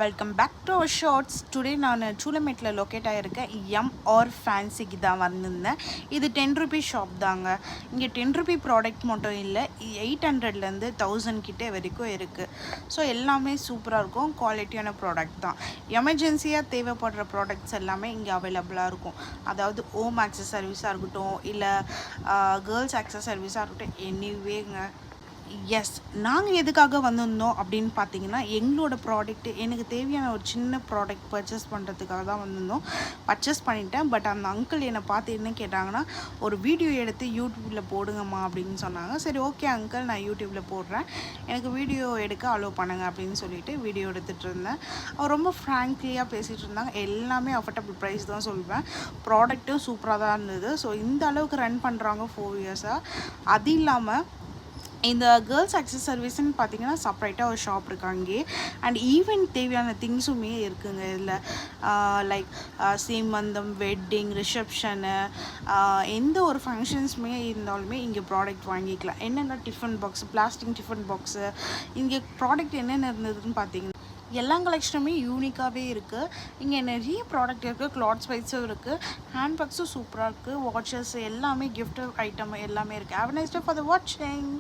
Welcome back to our shorts. Today நான் சூலமேட்டில் locate ஆகிருக்கேன். R ஃபேன்சிக்கு தான் வந்திருந்தேன். இது 10 ரூபி ஷாப் தாங்க. இங்கே 10 ரூபி ப்ராடக்ட் மட்டும் இல்லை, 800லேருந்து 1000 கிட்டே வரைக்கும் இருக்குது. ஸோ எல்லாமே சூப்பராக இருக்கும், குவாலிட்டியான ப்ராடக்ட் தான். எமர்ஜென்சியாக தேவைப்படுற ப்ராடக்ட்ஸ் எல்லாமே இங்கே அவைலபிளாக இருக்கும். அதாவது ஹோம் ஆக்சசரிஸாக இருக்கட்டும், இல்லை கேர்ள்ஸ் ஆக்சசரிஸாக இருக்கட்டும், எனிவேங்க. எஸ், நாங்கள் எதுக்காக வந்திருந்தோம் அப்படின்னு பார்த்தீங்கன்னா, எங்களோட ப்ராடக்ட்டு எனக்கு தேவையான ஒரு சின்ன ப்ராடக்ட் பர்ச்சேஸ் பண்ணுறதுக்காக தான் வந்திருந்தோம். பர்ச்சேஸ் பண்ணிட்டேன். பட் அந்த அங்கிள் என்னை பார்த்து என்ன கேட்டாங்கன்னா, ஒரு வீடியோ எடுத்து யூடியூப்பில் போடுங்கம்மா அப்படின்னு சொன்னாங்க. சரி, ஓகே அங்கிள், நான் யூடியூப்பில் போடுறேன், எனக்கு வீடியோ எடுக்க அலோவ் பண்ணுங்க அப்படின்னு சொல்லிட்டு வீடியோ எடுத்துகிட்டு இருந்தேன். அவர் ரொம்ப ஃப்ராங்க்லியாக பேசிகிட்டு இருந்தாங்க. எல்லாமே அஃபோர்டபுள் ப்ரைஸ் தான் சொல்வேன். ப்ராடக்ட்டும் சூப்பராக தான் இருந்தது. ஸோ இந்த அளவுக்கு ரன் பண்ணுறாங்க 4 இயர்ஸாக. அது இல்லாமல் இந்த கேர்ள்ஸ் ஆக்சசரிஸ்ன்னு பார்த்தீங்கன்னா செப்பரேட்டாக ஒரு ஷாப் இருக்குது அங்கேயே. அண்ட் ஈவெண்ட் தேவையான திங்ஸுமே இருக்குங்க இதில். லைக் சீமந்தம், வெட்டிங், ரிசப்ஷனு, எந்த ஒரு ஃபங்க்ஷன்ஸுமே இருந்தாலுமே இங்கே ப்ராடக்ட் வாங்கிக்கலாம். என்னென்ன tiffin box, plastic tiffin box, இங்கே ப்ராடக்ட் என்னென்ன இருந்ததுன்னு பார்த்தீங்கன்னா எல்லா கலெக்ஷனுமே யூனிக்காகவே இருக்குது. இங்கே நிறைய ப்ராடக்ட் இருக்குது, கிளாத்ஸ் வைஸும் இருக்குது, ஹேண்ட்பேக்ஸும் சூப்பராக இருக்குது, வாட்சஸ் எல்லாமே கிஃப்ட் ஐட்டம் எல்லாமே இருக்குது. Have a nice day for the வாட்சிங்.